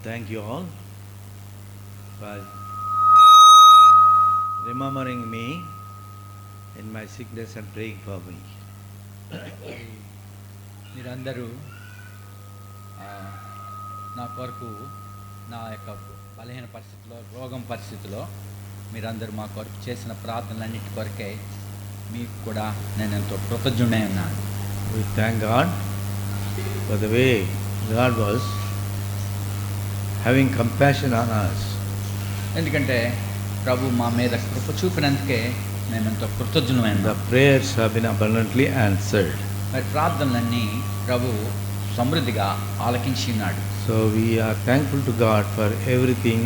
thank you all for remembering me in my sickness and praying for me. మీరందరూ నా కొరకు నా యొక్క బలహీన పరిస్థితిలో రోగం పరిస్థితిలో మీరందరూ మా కొరకు చేసిన ప్రార్థనలన్నిటి కొరకే మీకు కూడా నేను ఎంతో కృతజ్ఞుడై ఉన్నాను. We thank God for the way God was having compassion on us. ఎందుకంటే ప్రభు మా మీద కృప చూపినందుకే మేము ఎంతో కృతజ్ఞులమై The ఉన్నాం. prayers have been abundantly answered. మరి ప్రార్థనలన్నీ ప్రభు సమృద్ధిగా ఆలకించి ఉన్నాడు. So we are thankful to God for everything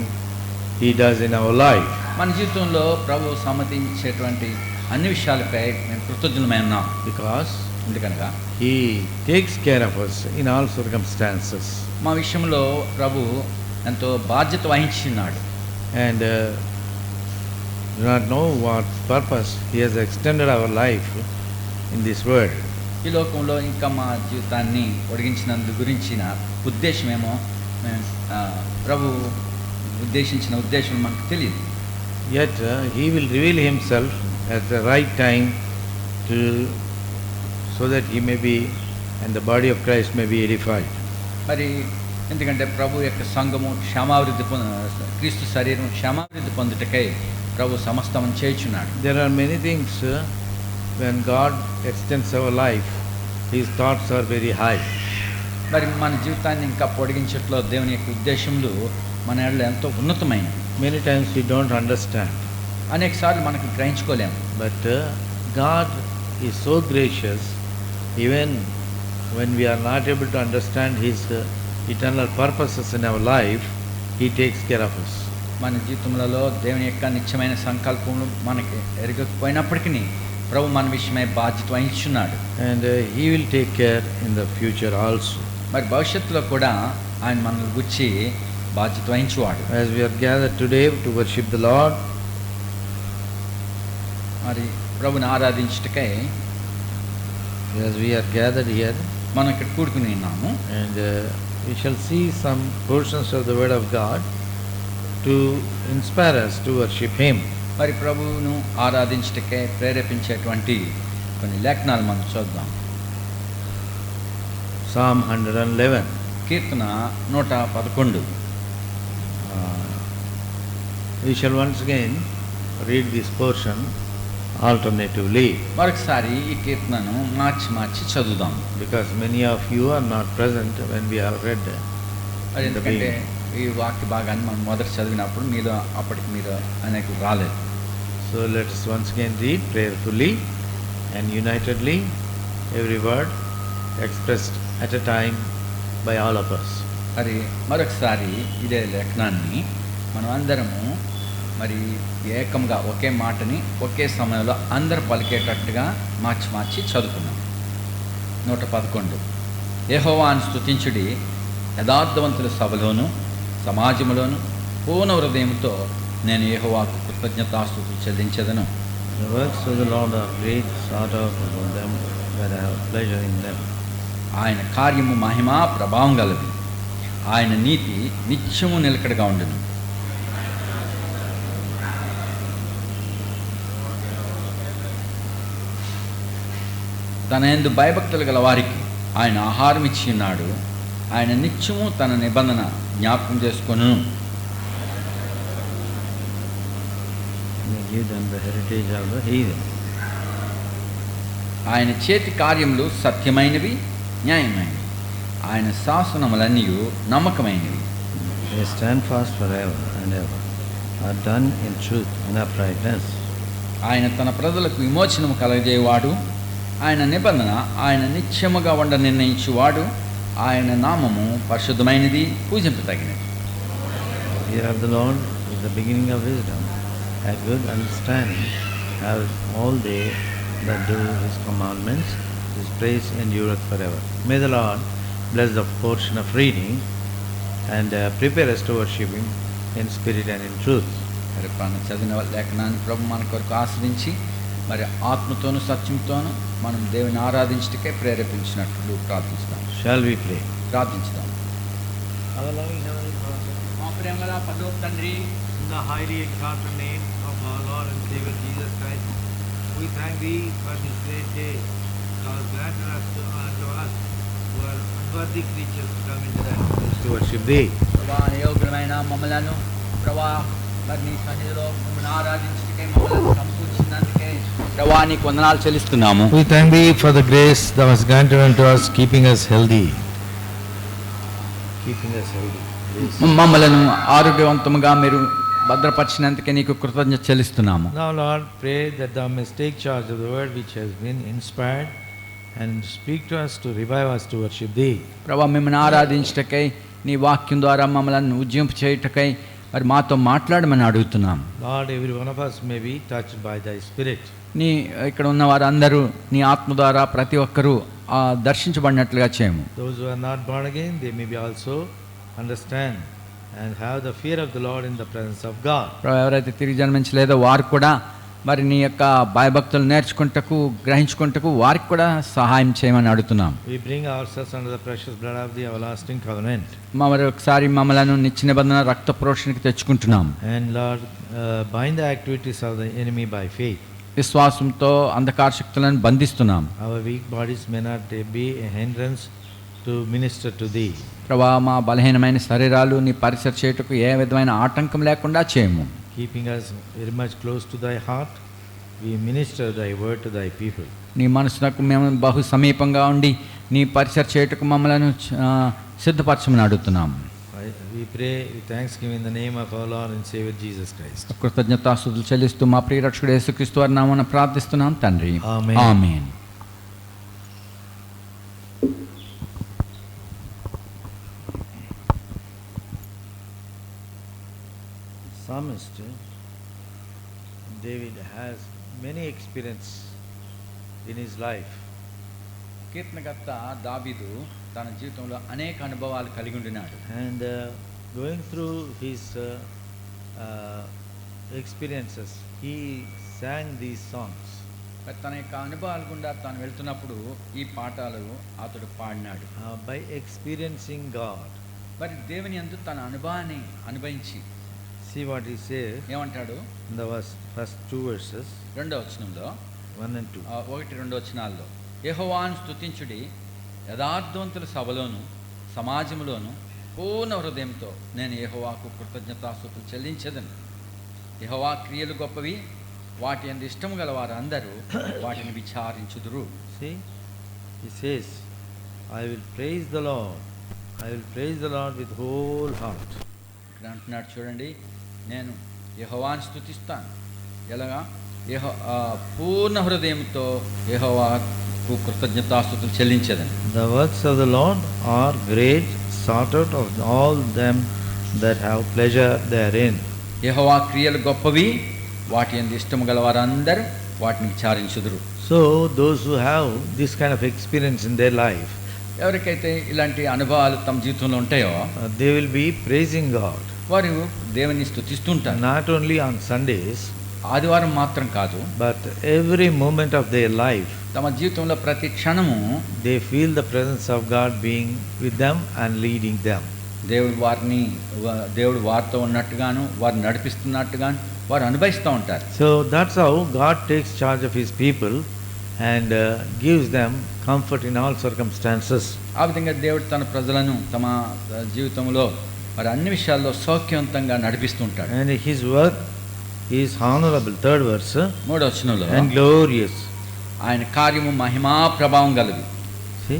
He does in our life. మన జీవితంలో ప్రభు సమ్మతించేటువంటి అన్ని విషయాలపై మేము కృతజ్ఞులమై ఉన్నాం. Because ఎందుకనగా He takes care of us in all circumstances. మా విషయంలో ప్రభు ఎంతో బాధ్యత వహించి ఉన్నాడు. And do not know what purpose He has extended our life in this world. ఈ లోకంలో ఇంకా మా జీవితాన్ని పొడిగించినందు గురించిన ఉద్దేశమేమో మేము ప్రభు ఉద్దేశించిన ఉద్దేశం మనకు తెలియదు. Yet He will reveal Himself at the right time to so that He may be and the body of Christ may be edified. మరి ఎందుకంటే ప్రభు యొక్క సంఘము క్షేమాభివృద్ధి క్రీస్తు శరీరం క్షేమాభివృద్ధి పొందుటకై ప్రభు సమస్తం చేయుచున్నాడు. There are many things when God extends our life, His thoughts are very high. మరి మన జీవితాన్ని ఇంకా పొడిగించట్లో దేవుని యొక్క ఉద్దేశములు మన ఏళ్ళలో ఎంతో ఉన్నతమైనవి. Many times we don't understand. అనేక సార్లు మనకు గ్రహించుకోలేము. But God is so gracious, even when we are not able to understand His eternal purposes in our life, He takes care of us. మన జీవితంలో దేవుని యొక్క నిత్యమైన సంకల్పములు మనకి ఎరగకపోయినప్పటికీ ప్రభు మన విషయమై బాధ్యత వహించున్నాడు. And He will take care in the future also. మరి భవిష్యత్తులో కూడా ఆయన మనల్ని గురించి బాధ్యత వహించువాడు. As we are gathered today to worship the Lord, మరి ప్రభుని ఆరాధించుటకై as we are gathered here, మనం ఇక్కడ కూడుకుని ఉన్నాము. and we shall see some portions of the Word of God to inspire us to worship Him. మరి ప్రభువును ఆరాధించుటకే ప్రేరేపించేటువంటి కొన్ని లేఖనాలు మనం చూద్దాం. Psalm 111. Keerthana 111. We shall once again read this portion alternatively, మరొకసారి ఈ కీర్తనను మార్చి చదువుదాం. because many of you are not present when we have read మరి in the ఎందుకంటే beginning. ఈ వాక్య భాగాన్ని మనం మొదట చదివినప్పుడు మీలో అప్పటికి మీరు అనేక రాలేదు. So let us once again read prayerfully and unitedly every word expressed at a time by all of us. మరి మరొకసారి ఇదే లేఖనాన్ని మనం అందరము మరి ఏకంగా ఒకే మాటని ఒకే సమయంలో అందరు పలికేటట్టుగా మార్చి చదువుకున్నాం. 111. యెహోవాను స్తుతించుడి, యథార్థవంతుల సభలోను సమాజములోను పూర్ణ హృదయంతో నేను యెహోవాకు కృతజ్ఞతాస్తుతులు చెల్లించెదను. The works of the Lord are great, sought out among them that have pleasure in them. ఆయన కార్యము మహిమా ప్రభావం గలది, ఆయన నీతి నిత్యము నిలకడగా ఉండును. తన యందు భయభక్తులు గల వారికి ఆయన ఆహారం ఇచ్చి ఉన్నాడు, ఆయన నిత్యము తన నిబంధన జ్ఞాపకం చేసుకొను. May give them the heritage of the heathen. ఆయన చేతి కార్యములు సత్యమైనవి, న్యాయమైనవి, ఆయన శాసనములన్నీ నమ్మకమైనవి. They stand fast forever and ever, are done in truth and uprightness. ఆయన తన ప్రజలకు విమోచనము కలగజేయవాడు, ఆయన నిబంధన ఆయన నిత్యముగా ఉండ నిర్ణయించువాడు, ఆయన నామము పరిశుద్ధమైనది, పూజింపదగినది. Fear of the Lord is the beginning of wisdom. A good understanding have all they that do His commandments. His praise endureth forever. May the Lord bless the portion of reading and prepare us to worship Him in spirit and in truth. మరి మనం చదివిన లేఖనాన్ని ప్రభు మన కొరకు ఆశ్రయించి మరి ఆత్మతోను సత్యంతోను మనం దేవుని ఆరాధించటకే ప్రేరేపించినట్లు ప్రార్థిస్తాం. Shall we pray? ప్రార్థించుదాం. Our loving Heavenly Father, ప్రేమగల పరలోక తండ్రి, In the highly exalted name of our Lord and Savior Jesus Christ, we thank Thee for this great day. Thou hast granted us unto us, who are unworthy creatures, to come into Thy presence to worship Thee. ప్రభా నియోగ్రమైన మమ్మలను ప్రభా మరి నీ సన్నిధిలో మమ్మల్ని ఆరాధించటకై మమ్మల్ని సమకూర్చినందుకే ప్రభా నీకు వందనాలు చెల్లిస్తున్నాము. We thank Thee for the grace Thou hast granted unto us, keeping us healthy. Keeping us healthy. Yes. మమ్మలను ఆరోగ్యవంతముగా మీరు భద్రపరిచినందుకే నీకు కృతజ్ఞత చెల్లిస్తున్నాము. Now, Lord, pray that Thou mayst take charge of the word which has been inspired and speak to us to revive us to worship Thee. ప్రభా మిమ్మల్ని ఆరాధించటకై నీ వాక్యం ద్వారా మమ్మల్ని ఉజ్జింపు చేయుటకై మరి మాతో మాట్లాడమని అడుగుతున్నాం. Lord, every one of us may be touched by Thy Spirit. నీ ఇక్కడ ఉన్న వారందరూ నీ ఆత్మ ద్వారా ప్రతి ఒక్కరూ దర్శించబడినట్లుగా చేయము. Those who are not born again, they may be also understand and have the fear of the Lord in the presence of God. ప్రభు ఎవరైతే తిరిగి జన్మించలేదో వారు కూడా మరి నీ యొక్క భయభక్తులు నేర్చుకుంటకు గ్రహించుకుంటకు వారికి కూడా సహాయం చేయమని అడుగుతున్నాం. We bring ourselves under the precious blood of the everlasting covenant. మరి ఒకసారి మమ్మలను నిత్య నిబంధన రక్త ప్రోక్షణకి తెచ్చుకుంటున్నాం. And Lord, bind the activities of the enemy by faith. విశ్వాసంతో అంధకార శక్తులను బంధిస్తున్నాం. Our weak bodies may not be a hindrance to minister to Thee. ప్రభా మా బలహీనమైన శరీరాలు నీ పరిచయం చేయుటకు ఏ విధమైన ఆటంకం లేకుండా చేయము. Keeping us very much close to Thy heart, we minister Thy word to Thy people. నీ మనసునకు మేము బహు సమీపంగా ఉండి నీ పరిచయం చేయుటకు మమ్మలను సిద్ధపరచమని అడుగుతున్నాం. We pray with thanksgiving in the name of our Lord and Savior Jesus Christ. కృతజ్ఞతాస్తుతులు చెల్లిస్తూ మా ప్రియ రక్షకుడు యేసుక్రీస్తు వారి నామమున ప్రార్థిస్తున్నాం తండ్రి. Amen. Amen. Psalmist David has many experience in his life. కీర్తనకర్త దావీదు తన జీవితంలో అనేక అనుభవాలు కలిగి ఉండినాడు. And going through his experiences, he sang these songs. తన యొక్క అనుభవాల గుండా తాను వెళ్తున్నప్పుడు ఈ పాటలు అతడు పాడినాడు. By experiencing God. మరి దేవుని యందు తన అనుభవాన్ని అనుభవించి See what he says ఏమంటాడు in the first two verses, రెండో వచనంలో 1 and 2. 1-2 వచనాల్లో యెహోవాను స్తుతించుడి, యథార్థవంతుల సభలోను సమాజంలోను పూర్ణ హృదయంతో నేను యెహోవాకు కృతజ్ఞతాస్తుతులు చెల్లించెదను. యెహోవా క్రియలు గొప్పవి, వాటి యందు ఇష్టము గల వారందరూ వాటిని విచారించుదురు. See, he says, I will praise the Lord. I will praise the Lord with whole heart. ఇక్కడ అంటున్నాడు చూడండి, నేను యెహోవాను స్తుతిస్తాను. ఎలాగా? పూర్ణ హృదయంతో యెహోవాకు కృతజ్ఞతాస్తుతులు చెల్లించేదని. The works of the Lord are great, sought out of all them that have pleasure therein. యెహోవా క్రియలు గొప్పవి, వాటి యందు ఇష్టము గల వారందరూ వాటిని విచారించుదురు. So those who have this kind of experience in their life, ఎవరికైతే ఇలాంటి అనుభవాలు తమ జీవితంలో ఉంటాయో they will be praising God. వారు దేవుని స్తుతిస్తుంటారు. Not only on Sundays, ఆదివారం మాత్రం కాదు, but every moment of their life, తమ జీవితంలో ప్రతి క్షణము they feel the presence of God being with them and leading them. దేవుడు వారితో ఉన్నట్టుగాను వారిని నడిపిస్తున్నట్టుగాను వారు అనుభవిస్తూ ఉంటారు. So that's how God takes charge of His people and gives them comfort in all circumstances. ఆ విధంగా దేవుడు తన ప్రజలను తమ జీవితంలో వారి అన్ని విషయాల్లో సౌఖ్యవంతంగా నడిపిస్తుంటాడు. And His work is honorable, third verse, 3వ వచనంలో and glorious. ఆయన కార్యము మహిమా ప్రభావం గలది. See,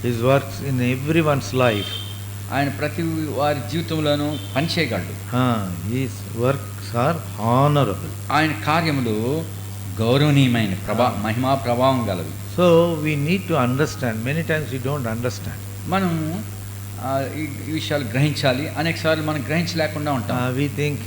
His works in everyone's life. ఆయన ప్రతి వారి జీవితంలోనూ పనిచేయగలడు. His works are honorable. ఆయన కార్యములు గౌరవనీయమైన మహిమా ప్రభావం గలవి. So we need to understand. Many times we don't understand. మనం ఈ విషయాలు గ్రహించాలి. అనేకసార్లు మనం గ్రహించలేకుండా ఉంటాం. We think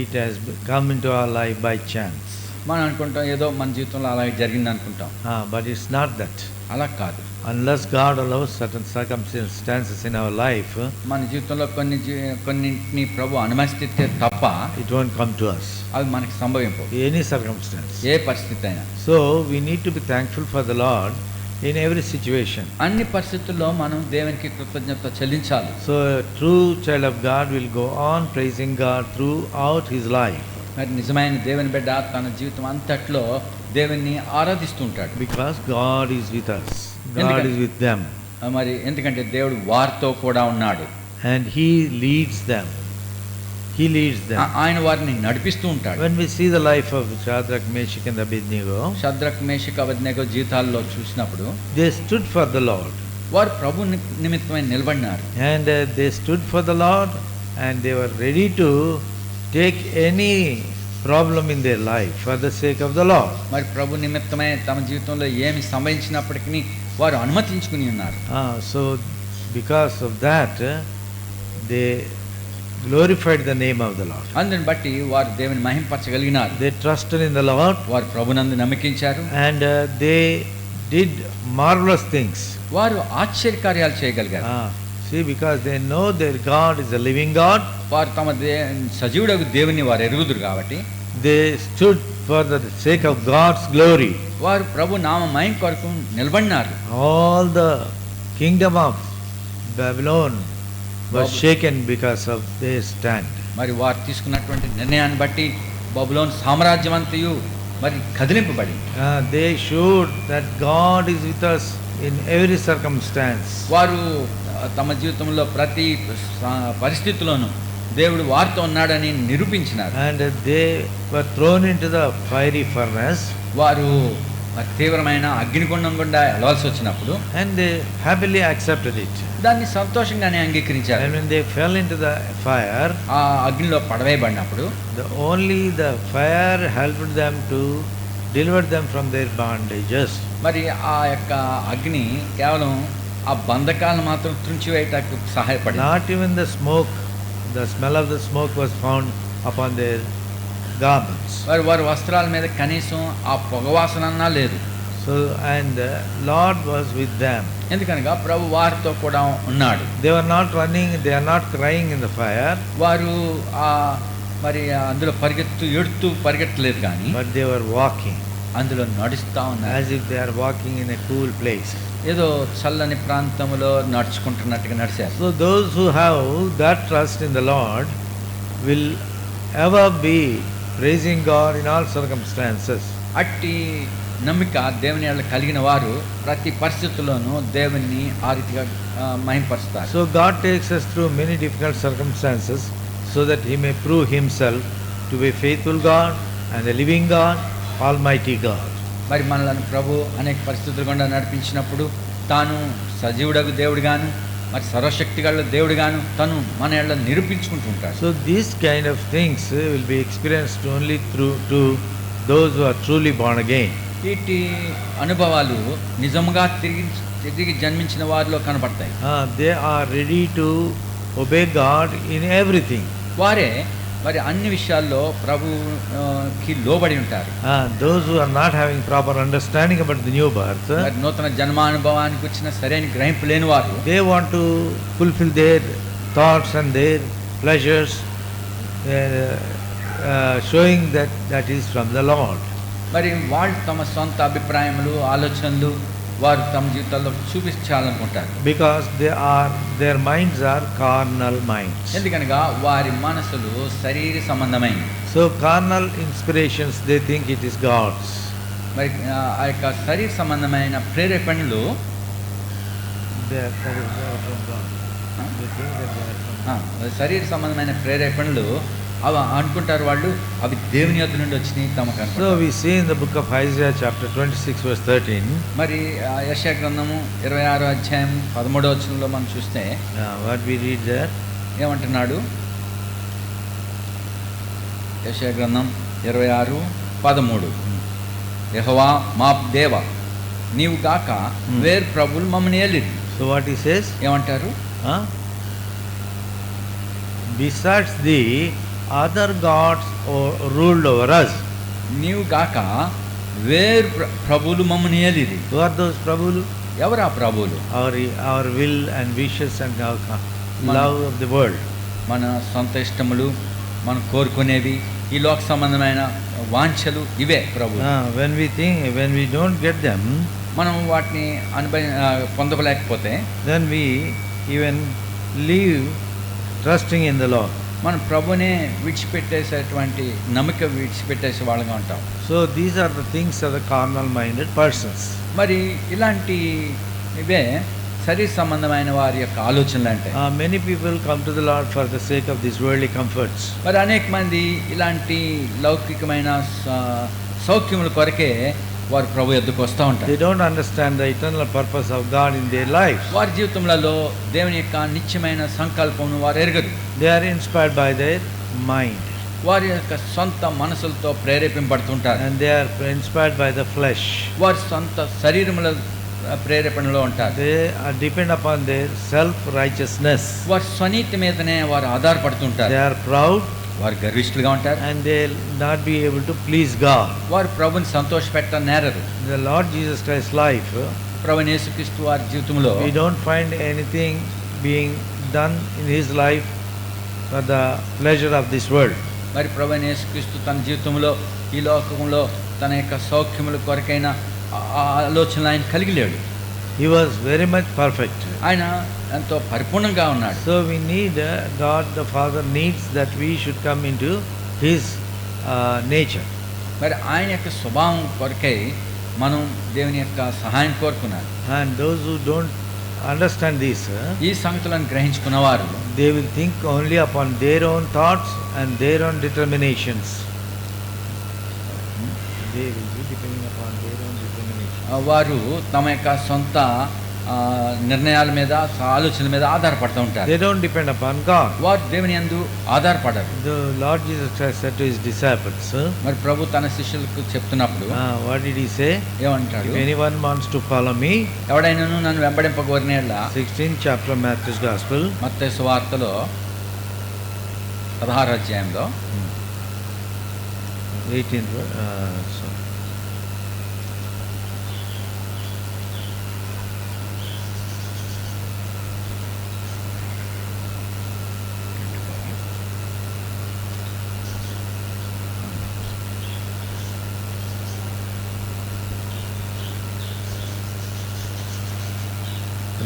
it has come into our life by chance. మనం అనుకుంటాం ఏదో మన జీవితంలో అలా జరిగింది అనుకుంటాం. But it's not that. అలా కాదు. Unless God allows certain circumstances in our life, మన జీవితంలో కొన్నింటిని ప్రభు అనుమతిస్తే తప్ప it won't come to us. అవి మనకి సంభవింపవు. Any circumstance. ఏ పరిస్థితి అయినా. So we need to be thankful for the Lord in every situation. అన్ని పరిస్థితుల్లో మనం దేవునికి కృతజ్ఞత చెల్లించాలి. So a true child of God will go on praising God throughout his life. మరి నిజమైన దేవుని బిడ్డ తన జీవితం అంతట్లో దేవుణ్ణి ఆరాధిస్తూ ఉంటాడు. Because God is with us. God ఎందుకంటే- is with them. మరి ఎందుకంటే దేవుడు వారితో కూడా ఉన్నాడు. And he leads them. He leads them. ఆయన వారిని నడిపిస్తూ ఉంటాడు. When we see the life of Shadrach, Meshach and Abednego, Shadrach Meshach Abednego జీవితాల్లో చూసినప్పుడు they stood for the Lord. వారు ప్రభు నిమిత్తమై నిలబడినారు. And they stood for the Lord and they were ready to take any problem in their life for the sake of the Lord. మరి ప్రభు నిమిత్తమై తమ జీవితంలో ఏమి సంభవించినప్పటికీ వారు అనుమతించుకుని ఉన్నారు. So because of that, they glorified the name of the Lord. అందుని బట్టి వారు దేవుని మహింపరచగలిగినారు. They trusted in the Lord వారు ప్రభునందు నమ్మకించారు. and they did marvelous things. వారు ఆశ్చర్యకార్యాలు చేయగలిగారు. See, because they know their God is a living God, వారు తమ సజీవుడగు దేవుని వారు ఎరుగుదురు కాబట్టి they stood for the sake of God's glory. వారు ప్రభు నామ మహిమ కొరకు నిలబడినారు. All the kingdom of Babylon was Babylon. shaken because of their stand. మరి వారు తీసుకున్నటువంటి నిర్ణయాన్ని బట్టి బబులోను సామ్రాజ్యం అంతయు మరి కదిలింపబడి They showed that God is with us in every circumstance. వారు తమ జీవితంలో ప్రతి పరిస్థితిలోనూ దేవుడు వారితో ఉన్నాడని నిరూపించినారు. And they were thrown into the fiery furnace వారు తీవ్రమైన అగ్నిగుండం గుండా వెళ్ళవలసి వచ్చినప్పుడు and they happily accepted it. దాన్ని సంతోషంగానే అంగీకరించారు. And when they fell into the fire, ఆ అగ్నిలో పడవేయబడినప్పుడు only the fire helped them to deliver them from their bondages. మరి ఆ యొక్క అగ్ని కేవలం ఆ బంధకాలను మాత్రం త్రుంచివేయటానికి సహాయపడింది. Not even the smoke, the smell of the smoke was found upon their garments. మరి వారి వస్త్రాల మీద కనీసం ఆ పొగవాసన లేదు. So, and the Lord was with them. ఎందుకనగా ప్రభు వారితో కూడా ఉన్నాడు. They were not running, they are not crying in the fire, వారు మరి అందులో ఎడుతూ పరిగెట్టలేదు కానీ but they were walking అందులో నడుస్తూ ఉన్నారు. as if they are walking in a cool place. ఏదో చల్లని ప్రాంతంలో నడుచుకుంటున్నట్టుగా నడిచారు. So those who have that trust in the Lord will ever be praising God in all circumstances. అట్టి నమ్మిక దేవుని యెడల కలిగిన వారు ప్రతి పరిస్థితుల్లోనూ దేవుని ఆ రీతిగా మహింపరుస్తారు. So God takes us through many difficult circumstances so that He may prove Himself to be faithful God and a living God, Almighty God. మరి మనలను ప్రభు అనేక పరిస్థితులు గుండా నడిపించినప్పుడు తాను సజీవుడగు దేవుడుగాను మరి సర్వశక్తి గల దేవుడుగాను తను మన యెడల నిరూపించుకుంటూ ఉంటాడు. So these kind of things will be experienced only through to those who are truly born again. వీటి అనుభవాలు నిజంగా తిరిగి జన్మించిన వారిలో కనబడతాయి. They are ready to obey God in everything. వారే మరి అన్ని విషయాల్లో ప్రభుకి లోబడి ఉంటారు. Those who are not having proper understanding about the new birth, మరి నూతన జన్మానుభవానికి వచ్చిన సరైన గ్రహింపు లేని వారు they want to fulfill their thoughts and their pleasures, showing that that is from the Lord. మరి వాళ్ళు తమ సొంత అభిప్రాయములు ఆలోచనలు వారు తమ జీవితాల్లో చూపించాలనుకుంటారు. Because their minds are carnal minds. ఎందుకనగా వారి మనసులు శరీర సంబంధమైనవి. So carnal inspirations, they think it is God's. మరి ఆ యొక్క శరీర సంబంధమైన ప్రేరేపణలు They are from God. They think that they are from శరీర సంబంధమైన ప్రేరేపణలు అవి అనుకుంటారు వాళ్ళు అవి దేవుని యొద్ద నుండి వచ్చినాయి తమకు అనుకుంటారు. So we see in the book of Isaiah chapter 26 verse 13. మరి యెషయా గ్రంథము 26వ అధ్యాయం 13వ వచనంలో మనం చూస్తే What we read there? ఏమంటున్నాడు? యెషయా గ్రంథం 26:13 యెహోవా మా దేవ నీవు గాక వేరు ప్రభులు మమ్మల్ని ఏలిరి. So what he says? ఏమంటారు? Besides thee, other gods ruled over us. నీవు గాక వేరు ప్రభులు మమ్మల్ని ఏలిరి. Who are those ప్రభులు? ఎవరు ఆ ప్రభులు? Our will and wishes and our love of the world. మన సొంత ఇష్టములు మనం కోరుకునేవి ఈ లోక సంబంధమైన వాంఛలు ఇవే ప్రభు. When we don't get them, మనం వాటిని పొందలేకపోతే then we even leave trusting in the Lord. మనం ప్రభునే విడిచిపెట్టేసేటువంటి నమ్మక విడిచిపెట్టేసే వాళ్ళగా ఉంటాం. So these are the things of the carnal minded persons. మరి ఇలాంటి ఇవే శరీర సంబంధమైన వారి యొక్క ఆలోచనలు అంటే Many people come to the Lord for the sake of these worldly comforts. మరి అనేక మంది ఇలాంటి లౌకికమైన సౌఖ్యముల కొరకే వారు ప్రభు ఎద్దుకు వస్తూ ఉంటారు. They don't understand the eternal purpose of God in their lives. వారి జీవితంలో దేవుని యొక్క నిత్యమైన సంకల్పమును వారు ఎరగరు. They are inspired by their mind. వారి యొక్క సొంత మనసులతో ప్రేరేపింపబడుతుంటారు. And they are inspired by the flesh. వారి సొంత శరీరముల ప్రేరేపణలో ఉంటారు. They are depend upon their self-righteousness. వారి స్వనీతి మీదనే వారు ఆధారపడుతుంటారు. They are proud. వారు గర్విష్ఠులుగా ఉంటారు. And they'll not be able to please God. వారు ప్రభుని సంతోషపెట్ట నేరరు. The Lord Jesus Christ's life, ప్రభువైన యేసుక్రీస్తు వారి జీవితంలో we don't find anything being done in his life for the pleasure of this world. మరి ప్రభువైన యేసుక్రీస్తు తన జీవితంలో ఈ లోకంలో తన యొక్క సౌఖ్యముల కొరకైన ఆలోచనలు ఆయన కలిగి లేడు. He was very much perfect. ఆయన ఎంతో పరిపూర్ణంగా ఉన్నాడు. So we need God the Father needs that we should come into his nature. మరి ఆయన యొక్క స్వభావం కొరకై మనం దేవుని యొక్క సహాయం కోరుకున్నారు. And those who don't understand this, ఈ సంగతులను గ్రహించుకున్నవారు they will think only upon their own thoughts and their own determinations. They will be depending upon their own determinations. వారు తమ యొక్క సొంత నిర్ణయాల మీద ఆలోచనల మీద ఆధారపడుతూ ఉంటారు. They don't depend upon God. వారు దేవుని యందు ఆధారపడరు. The Lord Jesus Christ said to his disciples, మరి ప్రభు తన శిష్యులకు చెప్తున్నప్పుడు what did he say? ఏమంటాడు? If anyone wants to follow me, ఎవడైనాను నన్ను వెంబడింపగోరినేళ్ళ 16th chapter of Matthew's Gospel, మత్తయి సువార్తలో 16వ అధ్యాయంలో 18th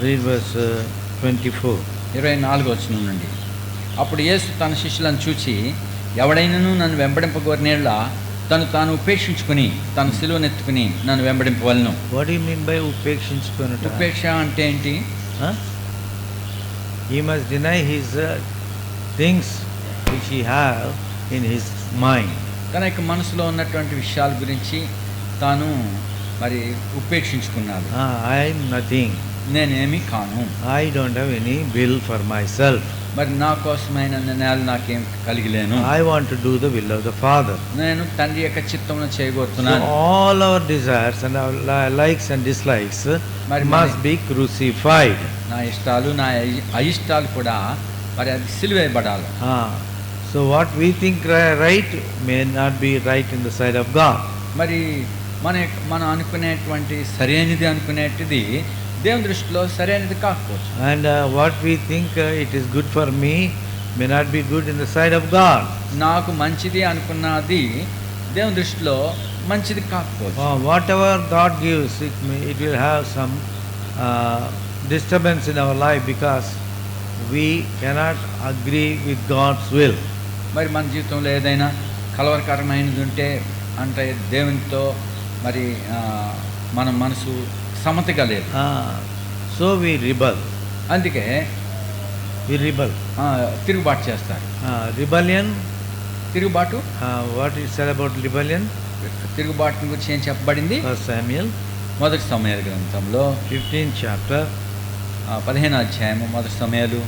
read verse 24. 24వ వచనం నుండి. అప్పుడు యేసు తన శిష్యులను చూచి, ఎవడైనాను నన్ను వెంబడింపగోరినేళ్ళ తను తాను ఉపేక్షించుకుని తన సిలువనెత్తుకుని నన్ను వెంబడింపవలను. What do you mean by ఉపేక్షించుకొనుట? ఉపేక్ష అంటే ఏంటి? He must deny his things which he have in his mind. తన యొక్క మనసులో ఉన్నటువంటి విషయాల గురించి తాను మరి ఉపేక్షించుకున్నాడు. I am nothing. నేనేమి కాను. I don't have any will for myself. మరి నా కోసమైన నిర్ణయాలు నాకేం కలిగిలేను. I want to do the will of the Father. నేను తండ్రి యొక్క చిత్తమును చేయగోరుతున్నాను. So all our desires and our likes and dislikes must be crucified. నా ఇష్టాలు నా అయిష్టాలు కూడా మరి అది సిలువేయబడాలి. So what we think right may not be right in the sight of God. మరి మనం అనుకునేటువంటి సరైనది అనుకునేటిది దేవుని దృష్టిలో సరైనది కాకపోవచ్చు. And what we think it is good for me may not be good in the sight of God. నాకు మంచిది అనుకున్నది దేవుని దృష్టిలో మంచిది కాకపోవచ్చు. Whatever God gives, it will have some disturbance in our life because we cannot agree with God's will. మరి మన జీవితంలో ఏదైనా కలవరకరమైనది ఉంటే అంటే దేవునితో మరి మన మనసు సమతగా లేదు. So we rebel. అందుకే we rebel. తిరుగుబాటు చేస్తారు. Rebellion. తిరుగుబాటు. What is said about rebellion? తిరుగుబాటు గురించి ఏం చెప్పబడింది? First Samuel. మొదటి సమూయేలు గ్రంథంలో 15th chapter. 15వ అధ్యాయము మొదటి సమూయేలు.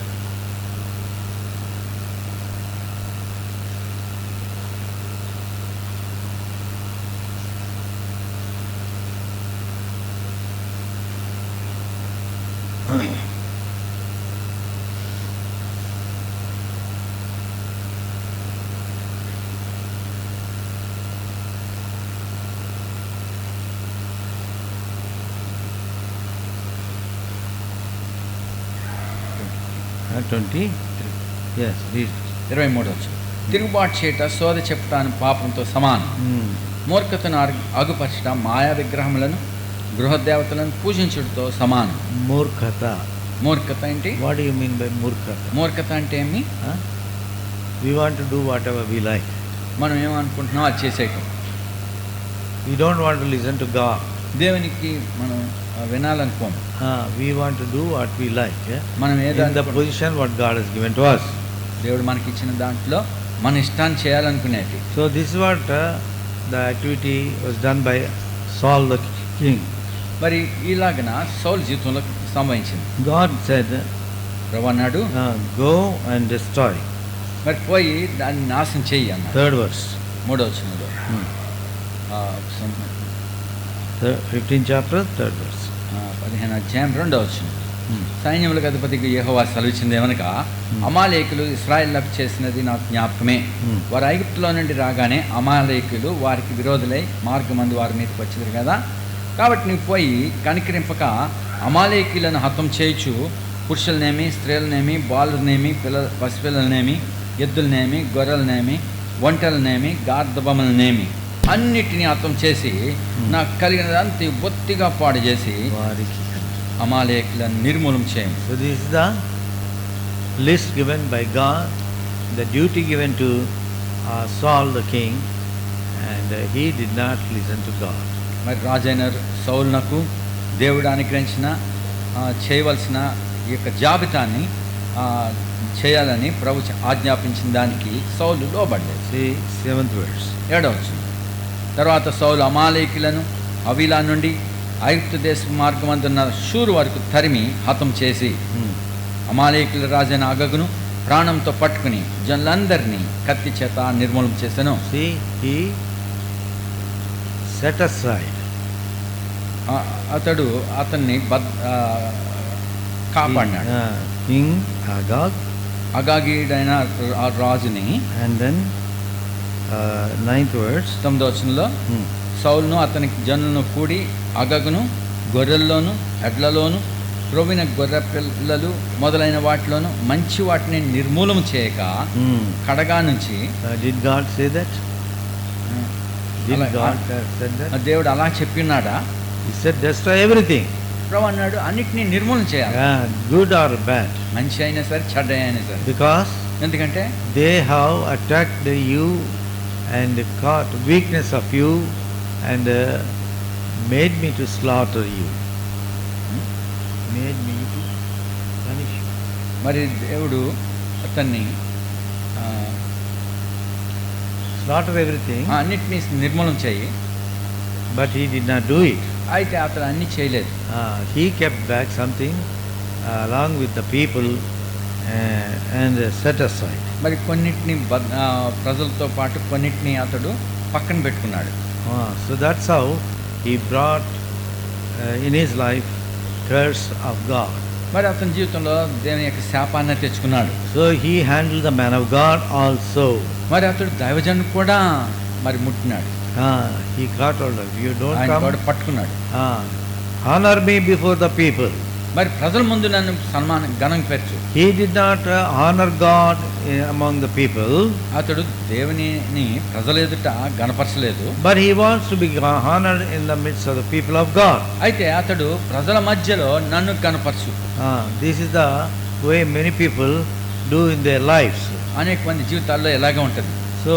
Yes, read. 23 వచ్చు. తిరుగుబాటు చేయట సోద చెప్పుటాను పాపంతో సమానం. మూర్ఖతను అగుపరచట మాయా విగ్రహములను గృహదేవతలను పూజించుటతో సమానం. Murkhata. మూర్ఖత ఏంటి? What do you mean by murkhata? మూర్ఖత అంటే ఏమి? Huh? We want to do whatever we like. మనం ఏమనుకుంటున్నాం అది చేసేయటం. We don't want to listen to God. దేవునికి మనం వినాలనుకోము. We want to do what we like. Yeah? మనం In the position what God has given to us. దేవుడు మనకి ఇచ్చిన దాంట్లో మన ఇష్టాన్ని చేయాలనుకునేది. So this is what the activity was done by Saul the king. మరి ఇలాగన సౌలు జీవితంలో సంభవించింది. God said, ప్రభు అన్నాడు, go and destroy. మరి పోయి దాన్ని నాశనం చెయ్యి అన్నాడు. 3rd verse. 3వ వచనంలో 15th chapter 3rd verse. 15వ అధ్యాయం 2వ వచనం. సైన్యములకు అధిపతికి యెహోవా సెలవిచ్చింది ఏమనగా, అమాలేకులు ఇశ్రాయేలులకు చేసినది నాకు జ్ఞాపకమే. వారు ఐగుప్తులో నుండి రాగానే అమాలేకులు వారికి విరోధులై మార్గమందు వారి మీదకి వచ్చింది కదా. కాబట్టి నువ్వు పోయి కనికరింపక అమాలేకులను హతం చేయుచు పురుషులనేమి, స్త్రీలనేమి, బాలులనేమి, పసిపిల్లలనేమి, ఎద్దులనేమి, గొర్రెలనేమి, ఒంటెలనేమి, గార్ధబొమ్మలనేమి అన్నిటినీ హతం చేసి నాకు కలిగినదంతా బొత్తిగా పాడు చేసి అమాలేకులను నిర్మూలం చేయండి. So this is the list given by God, the duty given to Saul the king, and he did not listen to God. మరి రాజైన సౌలునకు దేవుడు అనుగ్రహించిన చేయవలసిన ఈ యొక్క జాబితాని చేయాలని ప్రభు ఆజ్ఞాపించిన దానికి సౌలు లోబడలేదు. See 7th verse. 7వ వచనం. తర్వాత సౌలు అమాలేకులను అవిలా నుండి ఐగుప్తు దేశ మార్గమందున్న షూరు వరకు తరిమి హతం చేసి అమాలేకుల రాజైన అగగును ప్రాణంతో పట్టుకుని జనులందరినీ కత్తి చేత నిర్మూలన చేశాను. See, he set aside. అతడు అతన్ని కాపాడినాడు. King Agag, అగాగీడైన ఆ రాజుని. and then 9th verse. 9వ వచనంలో సౌలును అతని జనులను కూడి అగగును గొర్రెల్లోను ఎడ్లలోను త్రోవిన గొర్రె పిల్లలు మొదలైన వాటిలోను మంచి వాటిని నిర్మూలన చేయక కడగా నుంచి. Did God say that? Did God said that? దేవుడు అలా చెప్పినాడా? He said destroy everything. ప్రభు అన్నాడు అన్నిటినీ నిర్మూలన చేయాలి. Good or bad. మంచి అయినా సరే చెడ్డ అయినా సరే. Because ఎందుకంటే they have attacked you and caught weakness of you and made me to slaughter you. Made me to punish you. మరి దేవుడు అతన్ని slaughter everything. అన్నిటినీ నిర్మూలన చేయి. But he did not do it. అయితే అతను అన్ని చేయలేదు. He kept back something along with the people and set aside. మరి కొన్నిటిని ప్రజలతో పాటు కొన్నిటిని అతడు పక్కన పెట్టుకున్నాడు. So that's how he brought in his life curse of God. మరి అతని జీవితంలో దేవుని యొక్క శాపాన్ని తెచ్చుకున్నాడు. So he handled the man of God also. మరి అతడు దైవజనుడు కూడా మరి ముట్టినాడు. He caught hold of you. Don't come. ఆయన పట్టుకున్నాడు. Honor me before the people. మరి ప్రజల ముందు నన్ను ఘనం పెరచు. He did not honor God among the people. అతడు దేవుని ప్రజల ఎదుట గణపరచలేదు. But he wants to be honored in the midst of the people of God. అయితే అతడు ప్రజల మధ్యలో నన్ను గణపరచు. This is the way many people do in their lives. అనేక మంది జీవితాల్లో ఎలాగే ఉంటుంది. So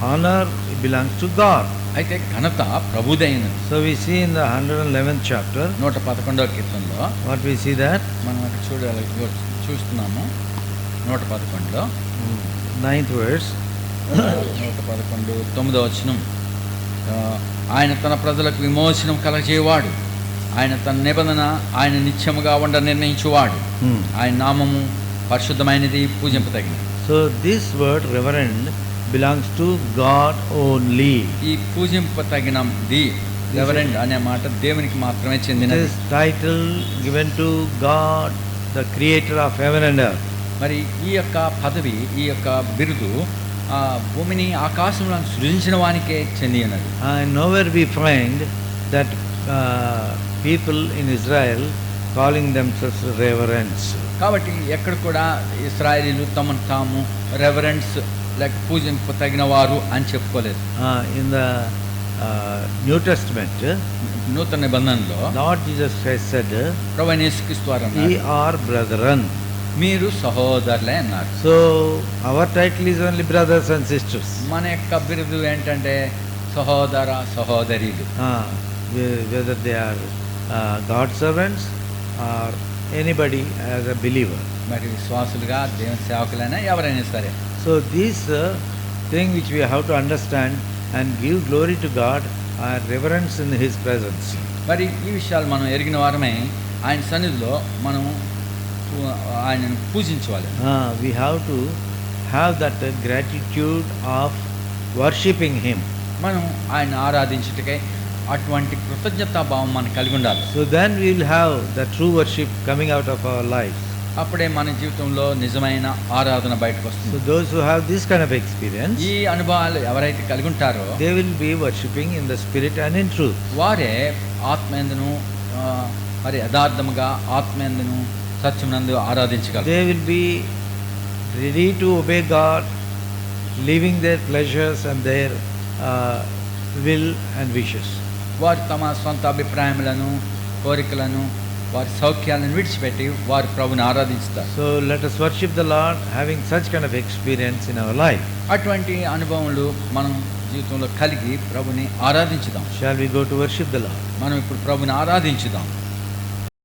honor belongs to God. అయితే ఘనత ప్రభుదైనది. So we see in the 111th chapter. 111వ కీర్తనలో What we see that? మనం అక్కడ చూస్తున్నాము. 111లో 9th verse. 111 9వ వచనం. ఆయన తన ప్రజలకు విమోచనం కలగజేవాడు. ఆయన తన నిబంధన ఆయన నిత్యముగా ఉండ నిర్ణయించువాడు. ఆయన నామము పరిశుద్ధమైనది, పూజింపదగినది. So this word reverend belongs to God only. ఈ పూజింపదగినది రెవరెండ్ అనే మాట దేవునికి మాత్రమే చెందినది. This title given to God, the creator of heaven and earth. మరి ఈ యొక్క పదవి, ఈ యొక్క బిరుదు భూమిని ఆకాశంలో సృజించిన వానికే చెంది ఉన్నది. And nowhere we find that people in Israel calling themselves reverends. కాబట్టి ఎక్కడ కూడా ఇశ్రాయేలీలు తమను తాము రెవరెండ్స్ లేక పూజింప తగిన వారు అని చెప్పుకోలేదు. In the New Testament, నూతన నిబంధనలో Lord Jesus Christ said, ప్రభువైన యేసుక్రీస్తు వారు "Ye అన్నారు, are brethren." మీరు సహోదరులే అన్నారు. So our title is only brothers and sisters. మన యొక్క బిరుదు ఏంటంటే సహోదర సహోదరీలు. Whether they are God servants or anybody as a believer. మరి విశ్వాసులుగా దేవుని సేవకులైనా ఎవరైనా సరే. So this thing which we have to understand and give glory to God are reverence in His presence. మరి ఈ విషయాలు మనం ఎరిగిన వారమే ఆయన సన్నిధిలో మనం ఆయనను పూజించాలి. We have to have that gratitude of worshipping Him. మనం ఆయన ఆరాధించుటకై అటువంటి కృతజ్ఞతాభావం మనం కలిగి ఉండాలి. So then we will have the true worship coming out of our lives. అప్పుడే మన జీవితంలో నిజమైన ఆరాధన బయటకు So వస్తుంది. those who have this kind of experience, ఈ అనుభవాలు ఎవరైతే కలిగి ఉంటారో they will be worshipping in the spirit and in truth. వారే ఆత్మయందును మరి యథార్థముగా ఆత్మయందును సత్యమునందు ఆరాధించగలరు. They will be ready to obey God, leaving their pleasures and their will and wishes. వారు తమ సొంత అభిప్రాయములను కోరికలను వారి సౌఖ్యాలను విడిచిపెట్టి వారు ప్రభుని ఆరాధిస్తారు. So let us worship the Lord having such kind of experience in our life. అటువంటి అనుభవములు మనం జీవితంలో కలిగి ప్రభుని ఆరాధించుదాం. Shall we go to worship the Lord? మనం ఇప్పుడు ప్రభుని ఆరాధించుదాం.